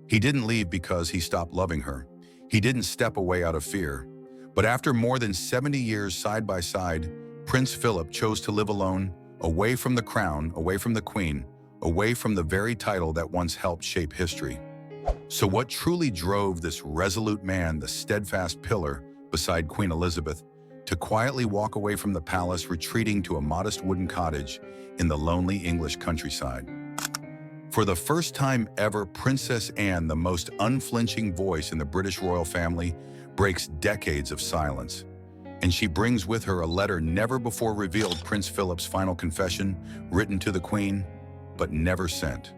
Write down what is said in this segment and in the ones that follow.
He didn't leave because he stopped loving her. He didn't step away out of fear. But after more than 70 years side by side, Prince Philip chose to live alone, away from the crown, away from the queen, away from the very title that once helped shape history. So what truly drove this resolute man, the steadfast pillar beside Queen Elizabeth, to quietly walk away from the palace, retreating to a modest wooden cottage in the lonely English countryside? For the first time ever, Princess Anne, the most unflinching voice in the British royal family, breaks decades of silence. And she brings with her a letter never before revealed, Prince Philip's final confession, written to the Queen, but never sent.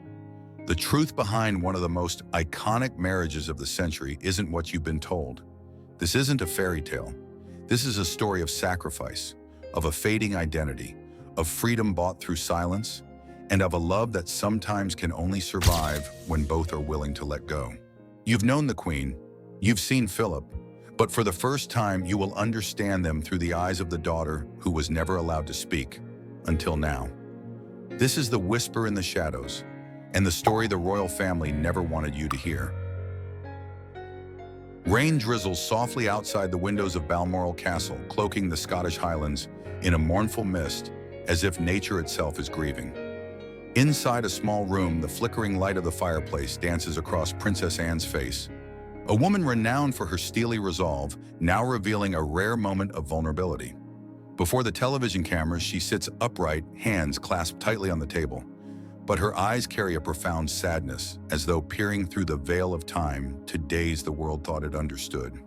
The truth behind one of the most iconic marriages of the century isn't what you've been told. This isn't a fairy tale. This is a story of sacrifice, of a fading identity, of freedom bought through silence, and of a love that sometimes can only survive when both are willing to let go. You've known the Queen, you've seen Philip, but for the first time you will understand them through the eyes of the daughter who was never allowed to speak, until now. This is the whisper in the shadows, and the story the royal family never wanted you to hear. Rain drizzles softly outside the windows of Balmoral Castle, cloaking the Scottish Highlands in a mournful mist, as if nature itself is grieving. Inside a small room, the flickering light of the fireplace dances across Princess Anne's face. A woman renowned for her steely resolve, now revealing a rare moment of vulnerability. Before the television cameras, she sits upright, hands clasped tightly on the table. But her eyes carry a profound sadness, as though peering through the veil of time to days the world thought it understood.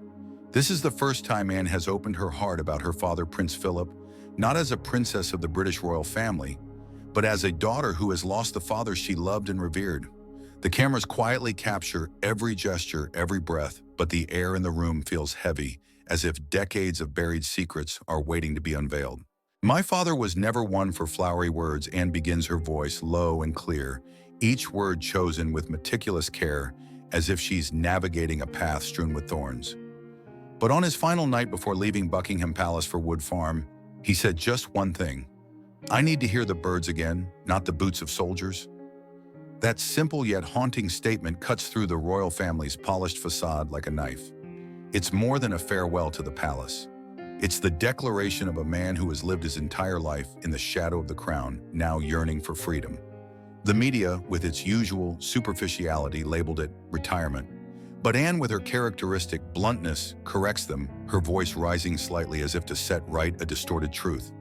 This is the first time Anne has opened her heart about her father, Prince Philip, not as a princess of the British royal family, but as a daughter who has lost the father she loved and revered. The cameras quietly capture every gesture, every breath, but the air in the room feels heavy, as if decades of buried secrets are waiting to be unveiled. My father was never one for flowery words. Anne begins, her voice low and clear, each word chosen with meticulous care, as if she's navigating a path strewn with thorns. But on his final night before leaving Buckingham Palace for Wood Farm, he said just one thing: "I need to hear the birds again, not the boots of soldiers." That simple yet haunting statement cuts through the royal family's polished facade like a knife. It's more than a farewell to the palace. It's the declaration of a man who has lived his entire life in the shadow of the crown, now yearning for freedom. The media, with its usual superficiality, labeled it retirement. But Anne, with her characteristic bluntness, corrects them, her voice rising slightly as if to set right a distorted truth.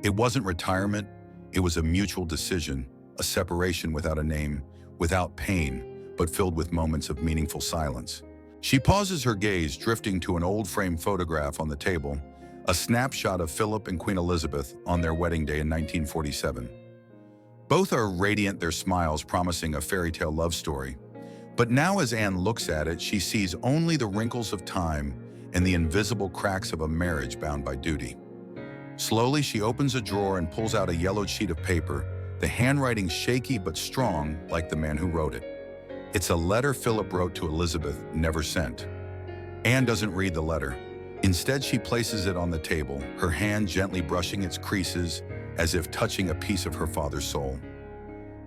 It wasn't retirement, it was a mutual decision, a separation without a name, without pain, but filled with moments of meaningful silence. She pauses, her gaze drifting to an old framed photograph on the table, a snapshot of Philip and Queen Elizabeth on their wedding day in 1947. Both are radiant, their smiles promising a fairy tale love story. But now as Anne looks at it, she sees only the wrinkles of time and the invisible cracks of a marriage bound by duty. Slowly, she opens a drawer and pulls out a yellowed sheet of paper, the handwriting shaky but strong, like the man who wrote it. It's a letter Philip wrote to Elizabeth, never sent. Anne doesn't read the letter. Instead, she places it on the table, her hand gently brushing its creases, as if touching a piece of her father's soul.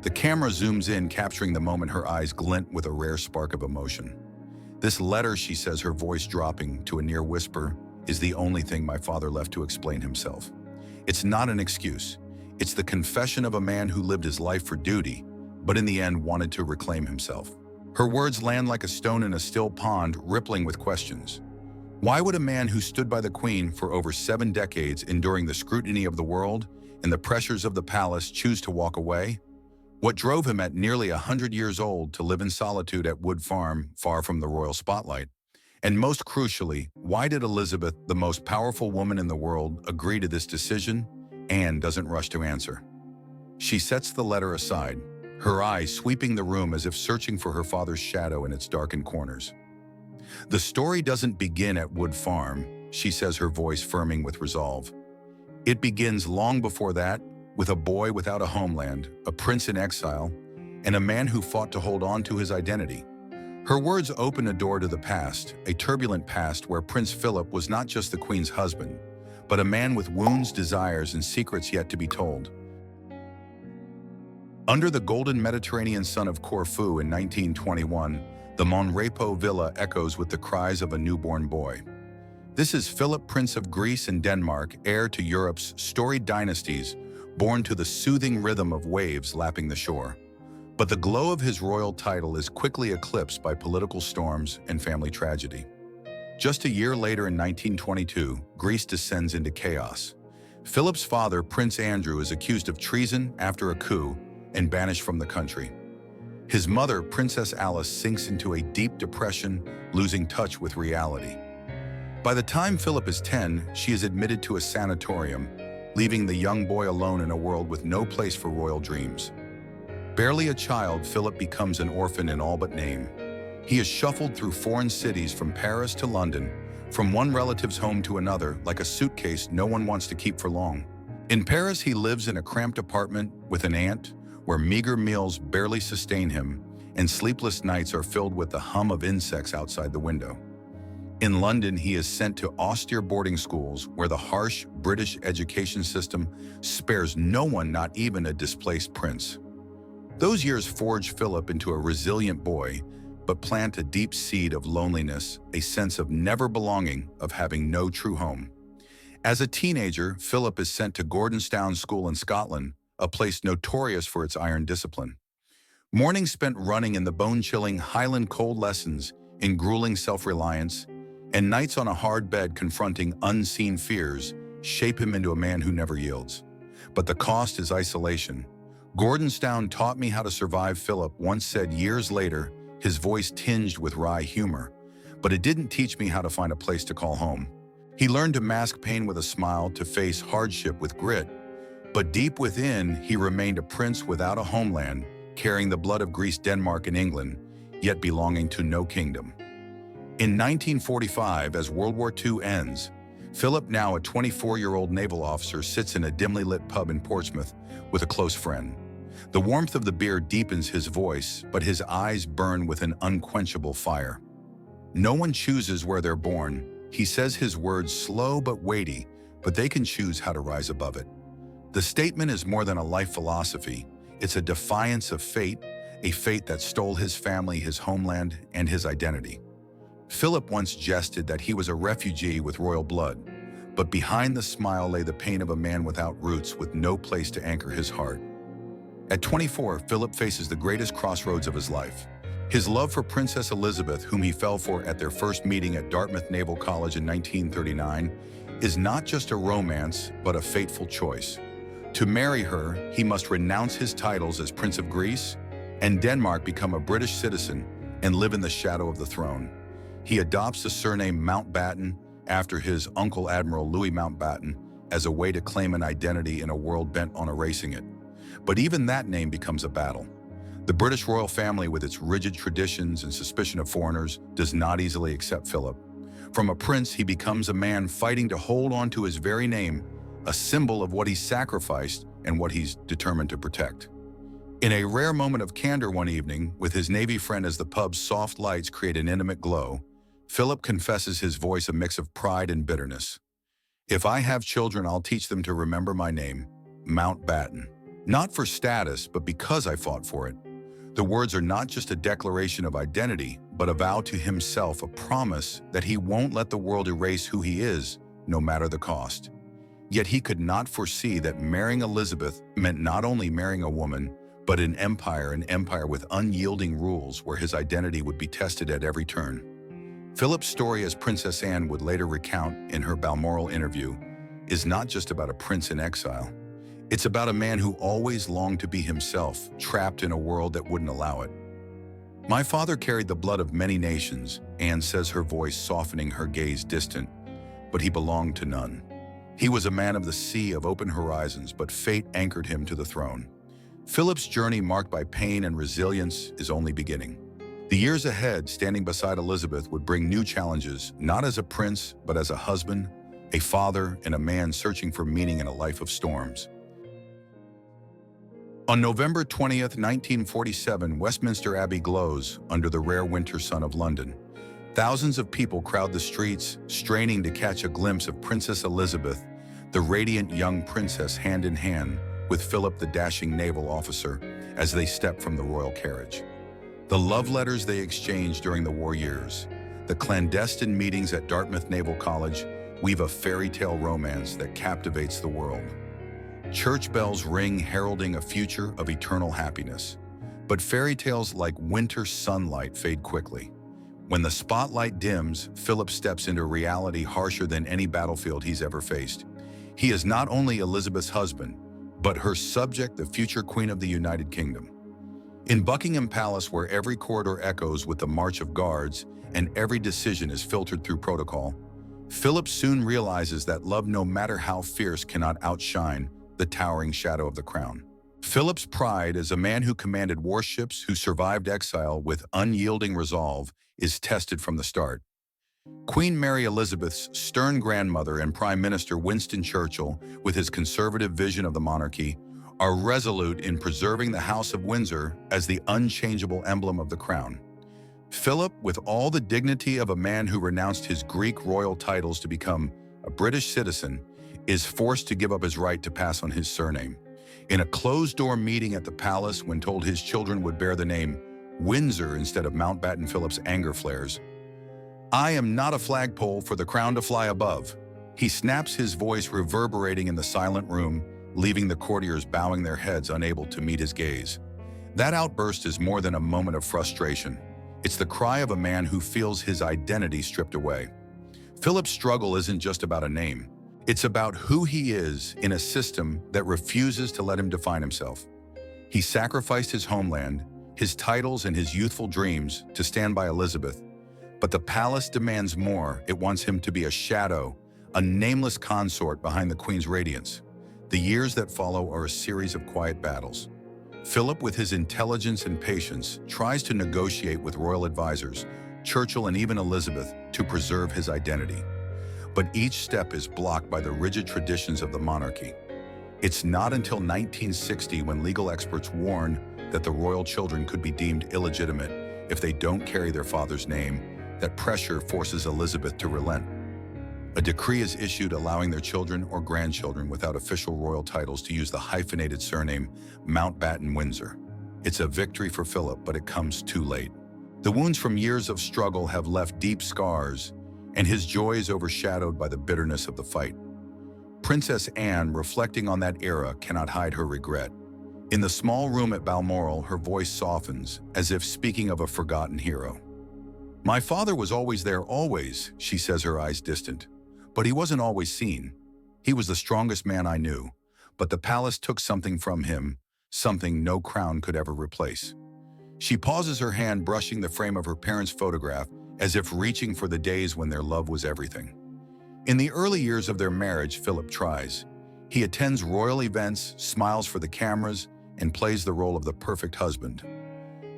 The camera zooms in, capturing the moment her eyes glint with a rare spark of emotion. "This letter," she says, her voice dropping to a near whisper, "is the only thing my father left to explain himself. It's not an excuse. It's the confession of a man who lived his life for duty, but in the end wanted to reclaim himself." Her words land like a stone in a still pond, rippling with questions. Why would a man who stood by the Queen for over 7 decades, enduring the scrutiny of the world and the pressures of the palace, choose to walk away? What drove him at nearly 100 years old to live in solitude at Wood Farm, far from the royal spotlight? And most crucially, why did Elizabeth, the most powerful woman in the world, agree to this decision? Anne doesn't rush to answer. She sets the letter aside, her eyes sweeping the room as if searching for her father's shadow in its darkened corners. "The story doesn't begin at Wood Farm," she says, her voice firming with resolve. "It begins long before that, with a boy without a homeland, a prince in exile, and a man who fought to hold on to his identity." Her words open a door to the past, a turbulent past where Prince Philip was not just the Queen's husband, but a man with wounds, desires, and secrets yet to be told. Under the golden Mediterranean sun of Corfu in 1921, The Monrepo villa echoes with the cries of a newborn boy. This is Philip, Prince of Greece and Denmark, heir to Europe's storied dynasties, born to the soothing rhythm of waves lapping the shore. But the glow of his royal title is quickly eclipsed by political storms and family tragedy. Just a year later in 1922, Greece descends into chaos. Philip's father, Prince Andrew, is accused of treason after a coup and banished from the country. His mother, Princess Alice, sinks into a deep depression, losing touch with reality. By the time Philip is 10, she is admitted to a sanatorium, leaving the young boy alone in a world with no place for royal dreams. Barely a child, Philip becomes an orphan in all but name. He is shuffled through foreign cities from Paris to London, from one relative's home to another, like a suitcase no one wants to keep for long. In Paris, he lives in a cramped apartment with an aunt, where meager meals barely sustain him, and sleepless nights are filled with the hum of insects outside the window. In London, he is sent to austere boarding schools where the harsh British education system spares no one, not even a displaced prince. Those years forge Philip into a resilient boy, but plant a deep seed of loneliness, a sense of never belonging, of having no true home. As a teenager, Philip is sent to Gordonstoun School in Scotland, a place notorious for its iron discipline. Mornings spent running in the bone-chilling Highland cold lessons in grueling self-reliance, and nights on a hard bed confronting unseen fears shape him into a man who never yields. But the cost is isolation. Gordonstoun taught me how to survive, Philip once said years later, his voice tinged with wry humor. But it didn't teach me how to find a place to call home. He learned to mask pain with a smile, to face hardship with grit. But deep within, he remained a prince without a homeland, carrying the blood of Greece, Denmark, and England, yet belonging to no kingdom. In 1945, as World War II ends, Philip, now a 24-year-old naval officer, sits in a dimly lit pub in Portsmouth with a close friend. The warmth of the beer deepens his voice, but his eyes burn with an unquenchable fire. No one chooses where they're born. He says his words slow but weighty, but they can choose how to rise above it. The statement is more than a life philosophy. It's a defiance of fate, a fate that stole his family, his homeland, and his identity. Philip once jested that he was a refugee with royal blood, but behind the smile lay the pain of a man without roots, with no place to anchor his heart. At 24, Philip faces the greatest crossroads of his life. His love for Princess Elizabeth, whom he fell for at their first meeting at Dartmouth Naval College in 1939, is not just a romance, but a fateful choice. To marry her, he must renounce his titles as Prince of Greece and Denmark, become a British citizen, and live in the shadow of the throne. He adopts the surname Mountbatten after his uncle Admiral Louis Mountbatten as a way to claim an identity in a world bent on erasing it. But even that name becomes a battle. The British royal family, with its rigid traditions and suspicion of foreigners, does not easily accept Philip. From a prince, he becomes a man fighting to hold on to his very name, a symbol of what he's sacrificed and what he's determined to protect. In a rare moment of candor one evening, with his Navy friend as the pub's soft lights create an intimate glow, Philip confesses, his voice a mix of pride and bitterness. "If I have children, I'll teach them to remember my name, Mountbatten. Not for status, but because I fought for it." The words are not just a declaration of identity, but a vow to himself, a promise that he won't let the world erase who he is, no matter the cost. Yet he could not foresee that marrying Elizabeth meant not only marrying a woman, but an empire with unyielding rules where his identity would be tested at every turn. Philip's story, as Princess Anne would later recount in her Balmoral interview, is not just about a prince in exile. It's about a man who always longed to be himself, trapped in a world that wouldn't allow it. "My father carried the blood of many nations," Anne says, her voice softening, her gaze distant, "but he belonged to none. He was a man of the sea, of open horizons, but fate anchored him to the throne." Philip's journey, marked by pain and resilience, is only beginning. The years ahead, standing beside Elizabeth, would bring new challenges, not as a prince, but as a husband, a father, and a man searching for meaning in a life of storms. On November 20th, 1947, Westminster Abbey glows under the rare winter sun of London. Thousands of people crowd the streets, straining to catch a glimpse of Princess Elizabeth, the radiant young princess, hand in hand with Philip, the dashing naval officer, as they step from the royal carriage. The love letters they exchanged during the war years, the clandestine meetings at Dartmouth Naval College weave a fairy tale romance that captivates the world. Church bells ring heralding a future of eternal happiness. But fairy tales like winter sunlight fade quickly. When the spotlight dims, Philip steps into reality harsher than any battlefield he's ever faced. He is not only Elizabeth's husband, but her subject, the future Queen of the United Kingdom. In Buckingham Palace, where every corridor echoes with the march of guards and every decision is filtered through protocol, Philip soon realizes that love, no matter how fierce, cannot outshine the towering shadow of the crown. Philip's pride as a man who commanded warships, who survived exile with unyielding resolve, is tested from the start. Queen Mary Elizabeth's stern grandmother and Prime Minister Winston Churchill, with his conservative vision of the monarchy, are resolute in preserving the House of Windsor as the unchangeable emblem of the crown. Philip, with all the dignity of a man who renounced his Greek royal titles to become a British citizen, is forced to give up his right to pass on his surname. In a closed-door meeting at the palace, when told his children would bear the name Windsor instead of Mountbatten, Philip's anger flares. "I am not a flagpole for the crown to fly above." He snaps, his voice reverberating in the silent room, leaving the courtiers bowing their heads, unable to meet his gaze. That outburst is more than a moment of frustration. It's the cry of a man who feels his identity stripped away. Philip's struggle isn't just about a name. It's about who he is in a system that refuses to let him define himself. He sacrificed his homeland, his titles, and his youthful dreams to stand by Elizabeth. But the palace demands more. It wants him to be a shadow, a nameless consort behind the Queen's radiance. The years that follow are a series of quiet battles. Philip, with his intelligence and patience, tries to negotiate with royal advisors, Churchill and even Elizabeth, to preserve his identity. But each step is blocked by the rigid traditions of the monarchy. It's not until 1960, when legal experts warn that the royal children could be deemed illegitimate if they don't carry their father's name, that pressure forces Elizabeth to relent. A decree is issued allowing their children or grandchildren without official royal titles to use the hyphenated surname Mountbatten Windsor. It's a victory for Philip, but it comes too late. The wounds from years of struggle have left deep scars, and his joy is overshadowed by the bitterness of the fight. Princess Anne, reflecting on that era, cannot hide her regret. In the small room at Balmoral, her voice softens, as if speaking of a forgotten hero. "My father was always there, always," she says, her eyes distant. "But he wasn't always seen. He was the strongest man I knew, but the palace took something from him, something no crown could ever replace." She pauses, her hand brushing the frame of her parents' photograph, as if reaching for the days when their love was everything. In the early years of their marriage, Philip tries. He attends royal events, smiles for the cameras, and plays the role of the perfect husband.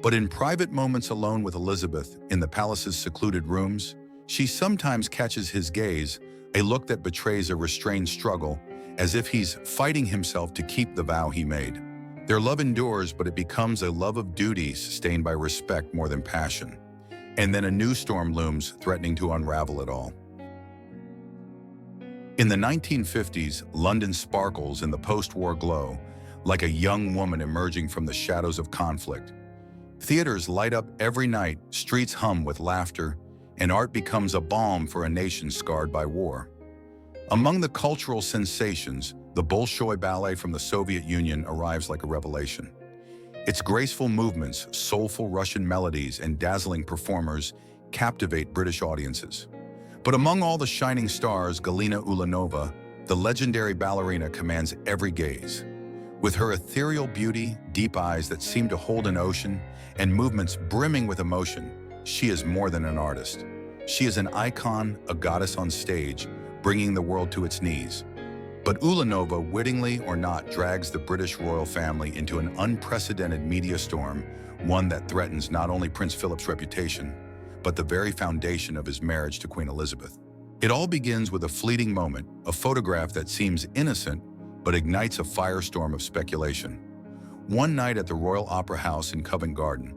But in private moments alone with Elizabeth, in the palace's secluded rooms, she sometimes catches his gaze, a look that betrays a restrained struggle, as if he's fighting himself to keep the vow he made. Their love endures, but it becomes a love of duty sustained by respect more than passion. And then a new storm looms, threatening to unravel it all. In the 1950s, London sparkles in the post-war glow, like a young woman emerging from the shadows of conflict. Theaters light up every night, streets hum with laughter, and art becomes a balm for a nation scarred by war. Among the cultural sensations, the Bolshoi Ballet from the Soviet Union arrives like a revelation. Its graceful movements, soulful Russian melodies, and dazzling performers captivate British audiences. But among all the shining stars, Galina Ulanova, the legendary ballerina, commands every gaze. With her ethereal beauty, deep eyes that seem to hold an ocean, and movements brimming with emotion, she is more than an artist. She is an icon, a goddess on stage, bringing the world to its knees. But Ulanova, wittingly or not, drags the British royal family into an unprecedented media storm, one that threatens not only Prince Philip's reputation, but the very foundation of his marriage to Queen Elizabeth. It all begins with a fleeting moment, a photograph that seems innocent, but ignites a firestorm of speculation. One night at the Royal Opera House in Covent Garden,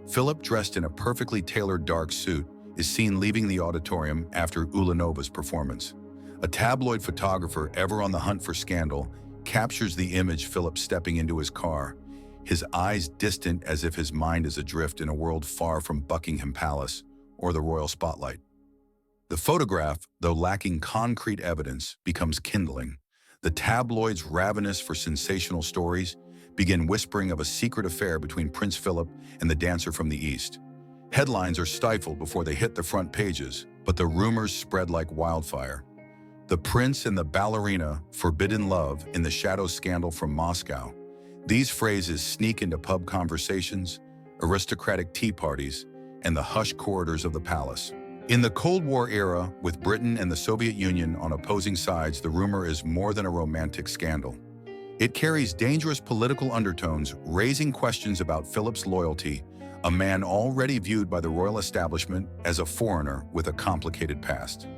Philip, dressed in a perfectly tailored dark suit, is seen leaving the auditorium after Ulanova's performance. A tabloid photographer, ever on the hunt for scandal, captures the image, Philip stepping into his car, his eyes distant as if his mind is adrift in a world far from Buckingham Palace or the royal spotlight. The photograph, though lacking concrete evidence, becomes kindling. The tabloids, ravenous for sensational stories, begin whispering of a secret affair between Prince Philip and the dancer from the East. Headlines are stifled before they hit the front pages, but the rumors spread like wildfire. The prince and the ballerina, forbidden love in the shadow scandal from Moscow. These phrases sneak into pub conversations, aristocratic tea parties, and the hushed corridors of the palace. In the Cold War era, with Britain and the Soviet Union on opposing sides, the rumor is more than a romantic scandal. It carries dangerous political undertones, raising questions about Philip's loyalty, a man already viewed by the royal establishment as a foreigner with a complicated past.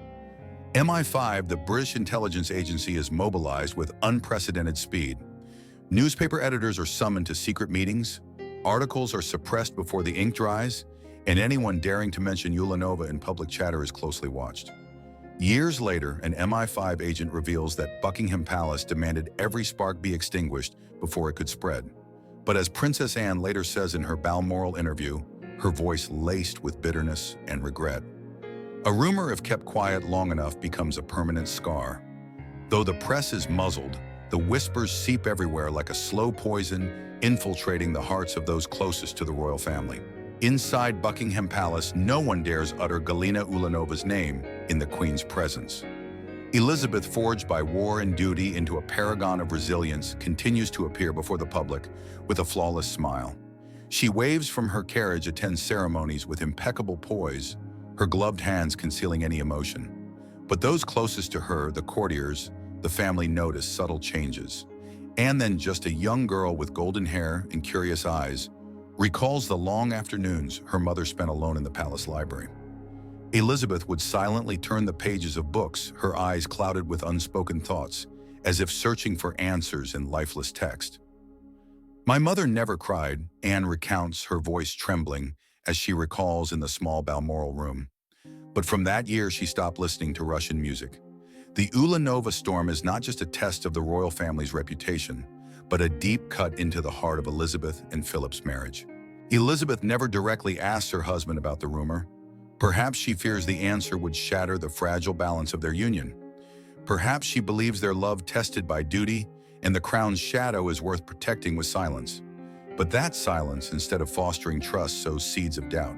MI5, the British intelligence agency, is mobilized with unprecedented speed. Newspaper editors are summoned to secret meetings, articles are suppressed before the ink dries, and anyone daring to mention Ulanova in public chatter is closely watched. Years later, an MI5 agent reveals that Buckingham Palace demanded every spark be extinguished before it could spread. But as Princess Anne later says in her Balmoral interview, her voice laced with bitterness and regret. A rumor, if kept quiet long enough, becomes a permanent scar. Though the press is muzzled, the whispers seep everywhere like a slow poison, infiltrating the hearts of those closest to the royal family. Inside Buckingham Palace, no one dares utter Galina Ulanova's name in the Queen's presence. Elizabeth, forged by war and duty into a paragon of resilience, continues to appear before the public with a flawless smile. She waves from her carriage, attends ceremonies with impeccable poise, her gloved hands concealing any emotion. But those closest to her, the courtiers, the family, notice subtle changes. And then just a young girl with golden hair and curious eyes recalls the long afternoons her mother spent alone in the palace library. Elizabeth would silently turn the pages of books, her eyes clouded with unspoken thoughts, as if searching for answers in lifeless text. "My mother never cried," Anne recounts, her voice trembling as she recalls in the small Balmoral room. But from that year, she stopped listening to Russian music. The Ulanova storm is not just a test of the royal family's reputation, but a deep cut into the heart of Elizabeth and Philip's marriage. Elizabeth never directly asks her husband about the rumor. Perhaps she fears the answer would shatter the fragile balance of their union. Perhaps she believes their love tested by duty and the crown's shadow is worth protecting with silence. But that silence, instead of fostering trust, sows seeds of doubt.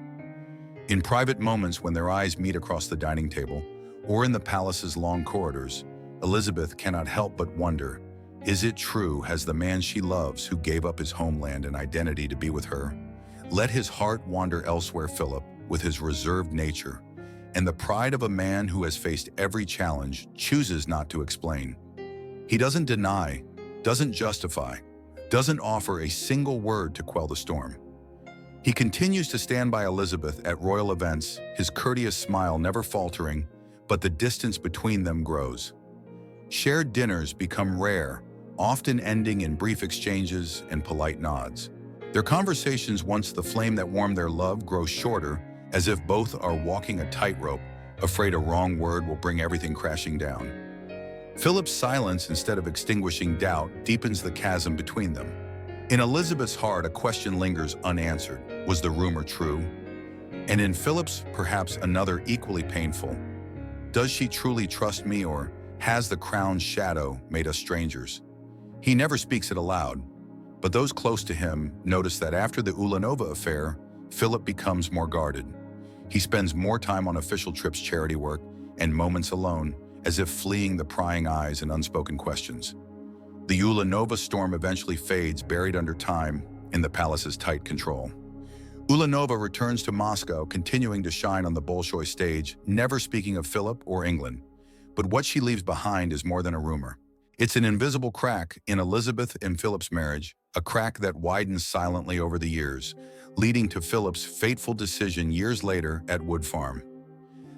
In private moments when their eyes meet across the dining table or in the palace's long corridors, Elizabeth cannot help but wonder, is it true? Has the man she loves, who gave up his homeland and identity to be with her, let his heart wander elsewhere? Philip, with his reserved nature and the pride of a man who has faced every challenge, chooses not to explain. He doesn't deny, doesn't justify, doesn't offer a single word to quell the storm. He continues to stand by Elizabeth at royal events, his courteous smile never faltering, but the distance between them grows. Shared dinners become rare, often ending in brief exchanges and polite nods. Their conversations, once the flame that warmed their love, grow shorter, as if both are walking a tightrope, afraid a wrong word will bring everything crashing down. Philip's silence, instead of extinguishing doubt, deepens the chasm between them. In Elizabeth's heart, a question lingers unanswered. Was the rumor true? And in Philip's, perhaps another equally painful. Does she truly trust me, or has the crown's shadow made us strangers? He never speaks it aloud, but those close to him notice that after the Ulanova affair, Philip becomes more guarded. He spends more time on official trips, charity work, and moments alone, as if fleeing the prying eyes and unspoken questions. The Ulanova storm eventually fades, buried under time in the palace's tight control. Ulanova returns to Moscow, continuing to shine on the Bolshoi stage, never speaking of Philip or England. But what she leaves behind is more than a rumor. It's an invisible crack in Elizabeth and Philip's marriage, a crack that widens silently over the years, leading to Philip's fateful decision years later at Wood Farm.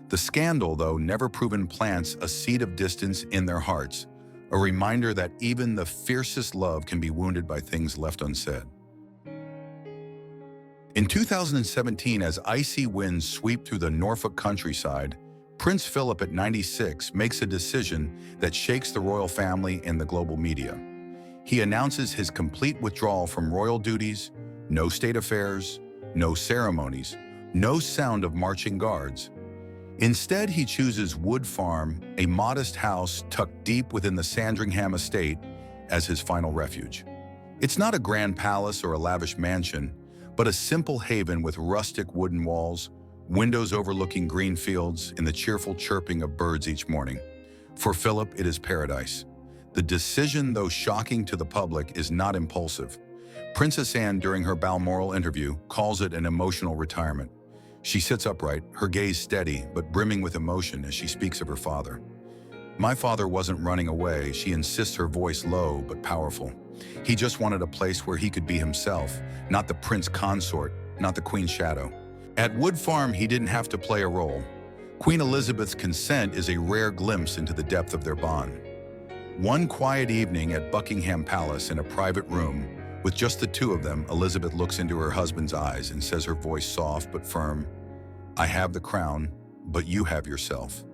The scandal, though never proven, plants a seed of distance in their hearts, a reminder that even the fiercest love can be wounded by things left unsaid. In 2017, as icy winds sweep through the Norfolk countryside, Prince Philip, at 96, makes a decision that shakes the royal family and the global media. He announces his complete withdrawal from royal duties, no state affairs, no ceremonies, no sound of marching guards. Instead, he chooses Wood Farm, a modest house tucked deep within the Sandringham estate, as his final refuge. It's not a grand palace or a lavish mansion, but a simple haven with rustic wooden walls, windows overlooking green fields, and the cheerful chirping of birds each morning. For Philip, it is paradise. The decision, though shocking to the public, is not impulsive. Princess Anne, during her Balmoral interview, calls it an emotional retirement. She sits upright, her gaze steady but brimming with emotion as she speaks of her father. "My father wasn't running away," she insists, her voice low but powerful. "He just wanted a place where he could be himself, not the prince consort, not the queen's shadow." At Wood Farm, he didn't have to play a role. Queen Elizabeth's consent is a rare glimpse into the depth of their bond. One quiet evening at Buckingham Palace in a private room, with just the two of them, Elizabeth looks into her husband's eyes and says, her voice soft but firm, "I have the crown, but you have yourself."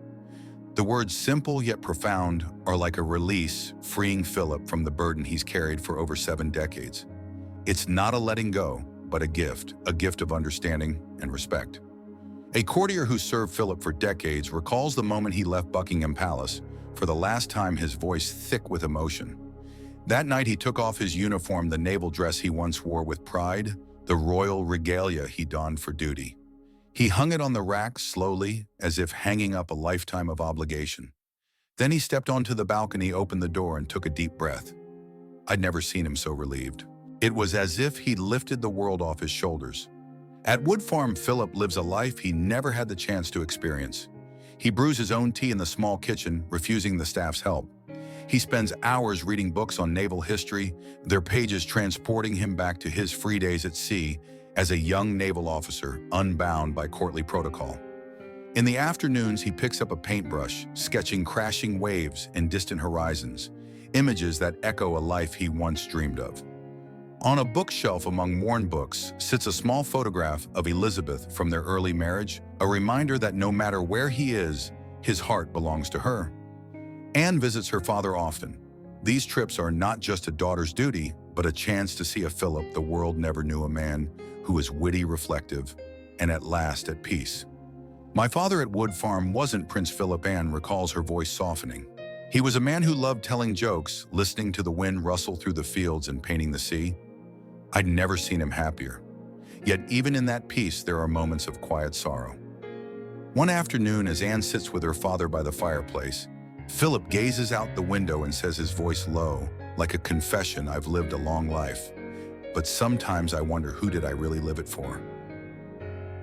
The words, simple yet profound, are like a release, freeing Philip from the burden he's carried for over 7 decades. It's not a letting go, but a gift of understanding and respect. A courtier who served Philip for decades recalls the moment he left Buckingham Palace, for the last time, his voice thick with emotion. That night he took off his uniform, the naval dress he once wore with pride, the royal regalia he donned for duty. He hung it on the rack slowly, as if hanging up a lifetime of obligation. Then he stepped onto the balcony, opened the door, and took a deep breath. I'd never seen him so relieved. It was as if he'd lifted the world off his shoulders. At Wood Farm, Philip lives a life he never had the chance to experience. He brews his own tea in the small kitchen, refusing the staff's help. He spends hours reading books on naval history, their pages transporting him back to his free days at sea as a young naval officer, unbound by courtly protocol. In the afternoons, he picks up a paintbrush, sketching crashing waves and distant horizons, images that echo a life he once dreamed of. On a bookshelf among worn books sits a small photograph of Elizabeth from their early marriage, a reminder that no matter where he is, his heart belongs to her. Anne visits her father often. These trips are not just a daughter's duty, but a chance to see a Philip the world never knew, a man who is witty, reflective, and at last at peace. "My father at Wood Farm wasn't Prince Philip," Anne recalls, her voice softening. "He was a man who loved telling jokes, listening to the wind rustle through the fields and painting the sea. I'd never seen him happier. Yet even in that peace, there are moments of quiet sorrow." One afternoon, as Anne sits with her father by the fireplace, Philip gazes out the window and says, his voice low, like a confession, "I've lived a long life, but sometimes I wonder, who did I really live it for?"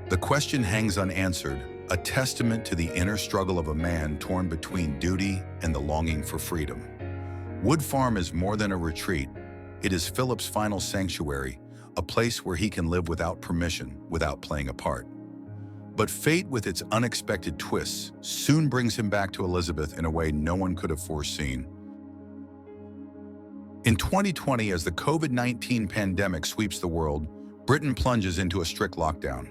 The question hangs unanswered, a testament to the inner struggle of a man torn between duty and the longing for freedom. Wood Farm is more than a retreat. It is Philip's final sanctuary, a place where he can live without permission, without playing a part. But fate, with its unexpected twists, soon brings him back to Elizabeth in a way no one could have foreseen. In 2020, as the COVID-19 pandemic sweeps the world, Britain plunges into a strict lockdown.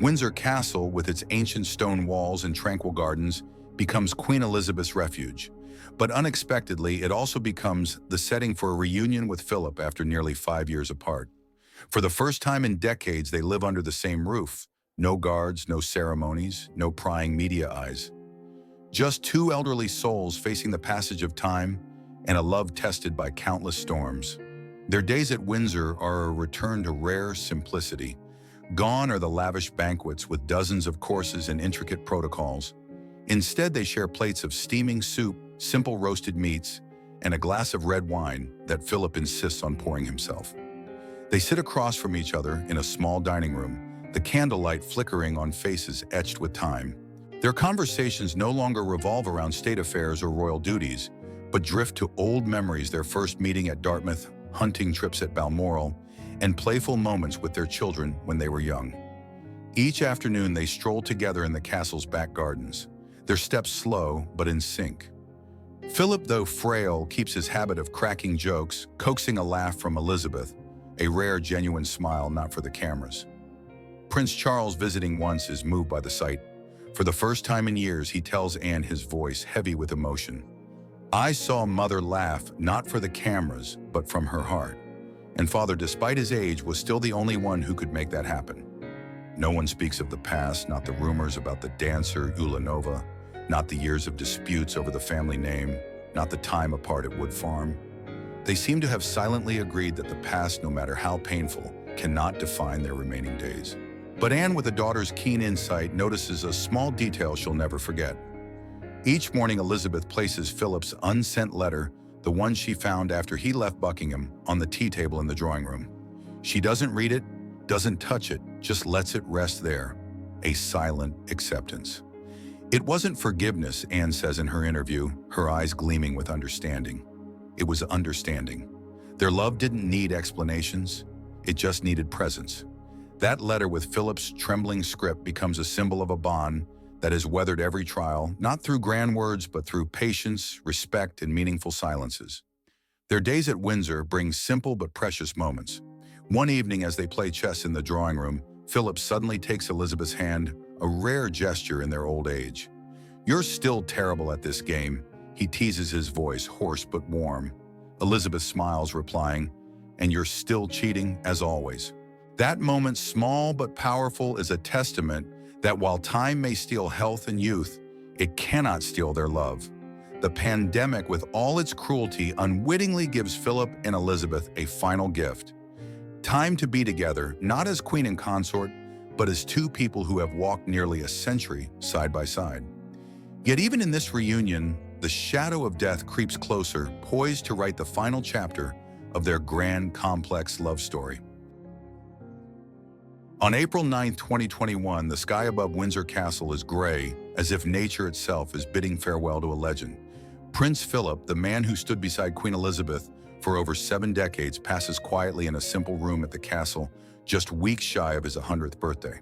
Windsor Castle, with its ancient stone walls and tranquil gardens, becomes Queen Elizabeth's refuge. But unexpectedly, it also becomes the setting for a reunion with Philip after nearly 5 years apart. For the first time in decades, they live under the same roof. No guards, no ceremonies, no prying media eyes. Just two elderly souls facing the passage of time and a love tested by countless storms. Their days at Windsor are a return to rare simplicity. Gone are the lavish banquets with dozens of courses and intricate protocols. Instead, they share plates of steaming soup, simple roasted meats, and a glass of red wine that Philip insists on pouring himself. They sit across from each other in a small dining room, the candlelight flickering on faces etched with time. Their conversations no longer revolve around state affairs or royal duties, but drift to old memories, their first meeting at Dartmouth, hunting trips at Balmoral, and playful moments with their children when they were young. Each afternoon, they stroll together in the castle's back gardens, their steps slow but in sync. Philip, though frail, keeps his habit of cracking jokes, coaxing a laugh from Elizabeth, a rare, genuine smile not for the cameras. Prince Charles, visiting once, is moved by the sight. For the first time in years, he tells Anne, his voice heavy with emotion, I saw Mother laugh, not for the cameras, but from her heart. And Father, despite his age, was still the only one who could make that happen. No one speaks of the past, not the rumors about the dancer Ulanova, not the years of disputes over the family name, not the time apart at Wood Farm. They seem to have silently agreed that the past, no matter how painful, cannot define their remaining days. But Anne, with a daughter's keen insight, notices a small detail she'll never forget. Each morning, Elizabeth places Philip's unsent letter, the one she found after he left Buckingham, on the tea table in the drawing room. She doesn't read it, doesn't touch it, just lets it rest there, a silent acceptance. It wasn't forgiveness, Anne says in her interview, her eyes gleaming with understanding. It was understanding. Their love didn't need explanations, it just needed presence. That letter with Philip's trembling script becomes a symbol of a bond that has weathered every trial, not through grand words, but through patience, respect, and meaningful silences. Their days at Windsor bring simple but precious moments. One evening, as they play chess in the drawing room, Philip suddenly takes Elizabeth's hand, a rare gesture in their old age. "You're still terrible at this game," he teases, his voice hoarse but warm. Elizabeth smiles, replying, "And you're still cheating, as always." That moment, small but powerful, is a testament that while time may steal health and youth, it cannot steal their love. The pandemic, with all its cruelty, unwittingly gives Philip and Elizabeth a final gift. Time to be together, not as queen and consort, but as two people who have walked nearly a century side by side. Yet even in this reunion, the shadow of death creeps closer, poised to write the final chapter of their grand, complex love story. On April 9, 2021, the sky above Windsor Castle is gray, as if nature itself is bidding farewell to a legend. Prince Philip, the man who stood beside Queen Elizabeth for over 7 decades, passes quietly in a simple room at the castle, just weeks shy of his 100th birthday.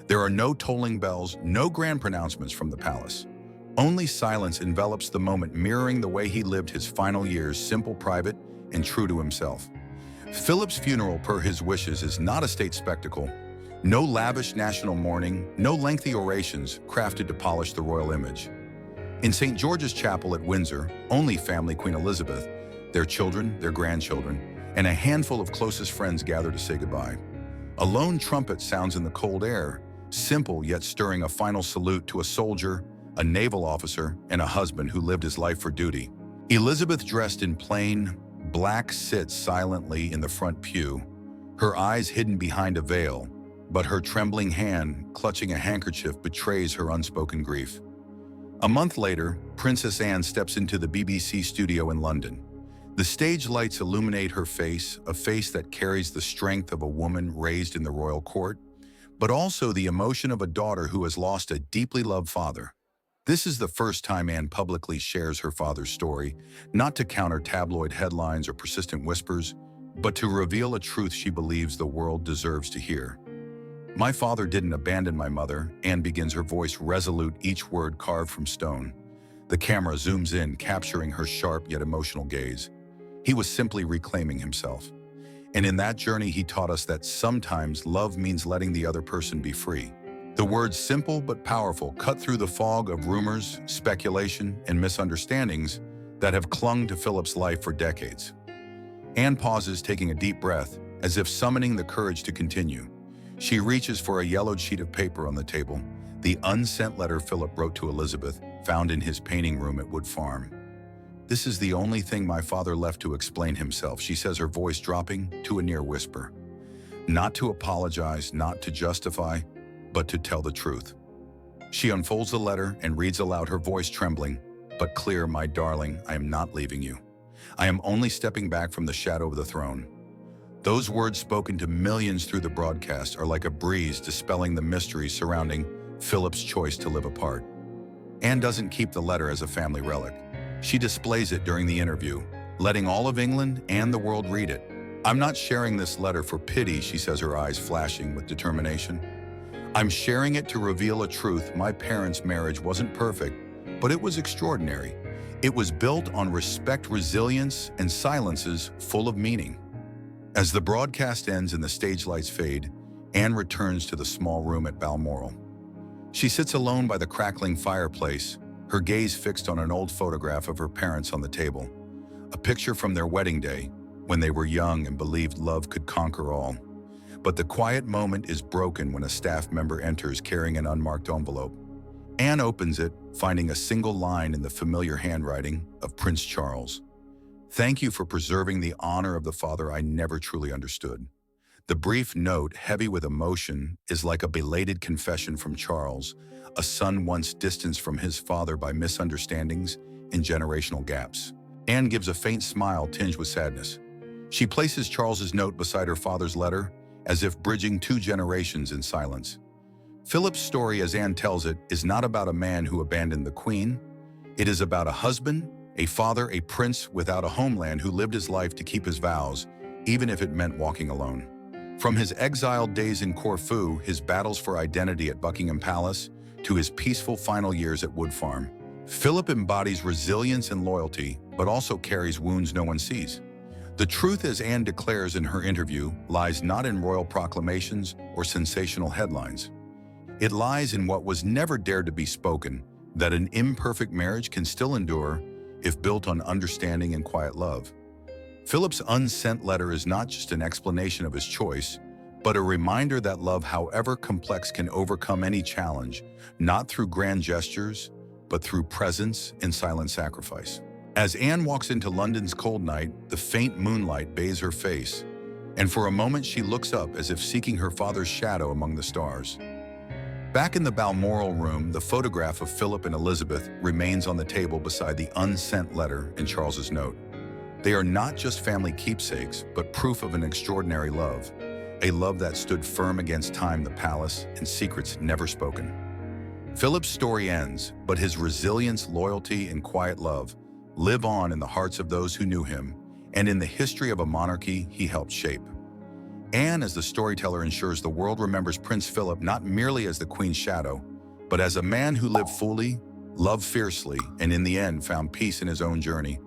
There are no tolling bells, no grand pronouncements from the palace. Only silence envelops the moment, mirroring the way he lived his final years, simple, private, and true to himself. Philip's funeral, per his wishes, is not a state spectacle. No lavish national mourning, no lengthy orations crafted to polish the royal image. In St. George's Chapel at Windsor, only family, Queen Elizabeth, their children, their grandchildren, and a handful of closest friends gather to say goodbye. A lone trumpet sounds in the cold air, simple yet stirring a final salute to a soldier, a naval officer, and a husband who lived his life for duty. Elizabeth, dressed in plain black, sits silently in the front pew, her eyes hidden behind a veil, but her trembling hand, clutching a handkerchief, betrays her unspoken grief. A month later, Princess Anne steps into the BBC studio in London. The stage lights illuminate her face, a face that carries the strength of a woman raised in the royal court, but also the emotion of a daughter who has lost a deeply loved father. This is the first time Anne publicly shares her father's story, not to counter tabloid headlines or persistent whispers, but to reveal a truth she believes the world deserves to hear. "My father didn't abandon my mother," Anne begins, her voice resolute, each word carved from stone. The camera zooms in, capturing her sharp yet emotional gaze. "He was simply reclaiming himself. And in that journey, he taught us that sometimes love means letting the other person be free." The words, simple but powerful, cut through the fog of rumors, speculation, and misunderstandings that have clung to Philip's life for decades. Anne pauses, taking a deep breath, as if summoning the courage to continue. She reaches for a yellowed sheet of paper on the table, the unsent letter Philip wrote to Elizabeth, found in his painting room at Wood Farm. "This is the only thing my father left to explain himself," she says, her voice dropping to a near whisper. "Not to apologize, not to justify, but to tell the truth." She unfolds the letter and reads aloud, her voice trembling, but clear. "My darling, I am not leaving you. I am only stepping back from the shadow of the throne." Those words, spoken to millions through the broadcast, are like a breeze dispelling the mystery surrounding Philip's choice to live apart. Anne doesn't keep the letter as a family relic. She displays it during the interview, letting all of England and the world read it. "I'm not sharing this letter for pity," she says, her eyes flashing with determination. "I'm sharing it to reveal a truth. My parents' marriage wasn't perfect, but it was extraordinary. It was built on respect, resilience, and silences full of meaning." As the broadcast ends and the stage lights fade, Anne returns to the small room at Balmoral. She sits alone by the crackling fireplace, her gaze fixed on an old photograph of her parents on the table, a picture from their wedding day, when they were young and believed love could conquer all. But the quiet moment is broken when a staff member enters carrying an unmarked envelope. Anne opens it, finding a single line in the familiar handwriting of Prince Charles. "Thank you for preserving the honor of the father I never truly understood." The brief note, heavy with emotion, is like a belated confession from Charles, a son once distanced from his father by misunderstandings and generational gaps. Anne gives a faint smile tinged with sadness. She places Charles's note beside her father's letter, as if bridging two generations in silence. Philip's story, as Anne tells it, is not about a man who abandoned the queen. It is about a husband, a father, a prince without a homeland who lived his life to keep his vows, even if it meant walking alone. From his exiled days in Corfu, his battles for identity at Buckingham Palace, to his peaceful final years at Wood Farm, Philip embodies resilience and loyalty, but also carries wounds no one sees. The truth, as Anne declares in her interview, lies not in royal proclamations or sensational headlines. It lies in what was never dared to be spoken, that an imperfect marriage can still endure if built on understanding and quiet love. Philip's unsent letter is not just an explanation of his choice, but a reminder that love, however complex, can overcome any challenge, not through grand gestures, but through presence and silent sacrifice. As Anne walks into London's cold night, the faint moonlight bathes her face, and for a moment she looks up as if seeking her father's shadow among the stars. Back in the Balmoral room, the photograph of Philip and Elizabeth remains on the table beside the unsent letter and Charles's note. They are not just family keepsakes, but proof of an extraordinary love, a love that stood firm against time, the palace, and secrets never spoken. Philip's story ends, but his resilience, loyalty, and quiet love live on in the hearts of those who knew him, and in the history of a monarchy he helped shape. Anne, as the storyteller, ensures the world remembers Prince Philip not merely as the Queen's shadow, but as a man who lived fully, loved fiercely, and in the end found peace in his own journey,